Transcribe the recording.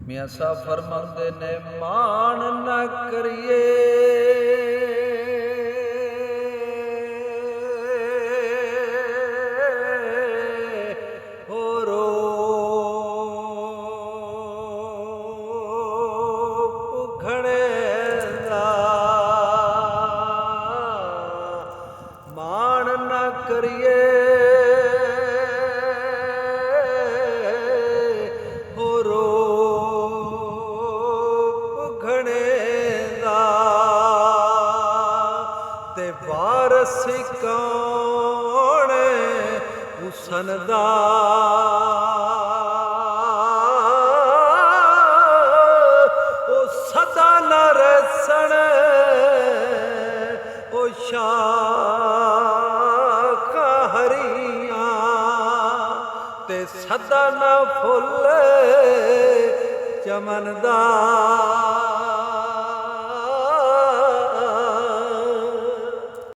ਮੀਆਂ ਸਾਹਿਬ ਫਰਮਾਉਂਦੇ ਨੇ ਮਾਣ ਨਾ ਕਰੀਏ ਹੋਰੋ ਭੁਖੜੇ ਦਾ ਮਾਣ ਨਾ ਕਰੀਏ ਵਾਰਸ ਕੌਣ ਹੁਸਨ ਦਾ ਉਹ ਸਦਾ ਨਾ ਰਸਣ ਉਹ ਸ਼ਾਖਾਂ ਹਰੀਆਂ ਤੇ ਸਦਾ ਨਾ ਫੁੱਲ ਚਮਨ ਦਾ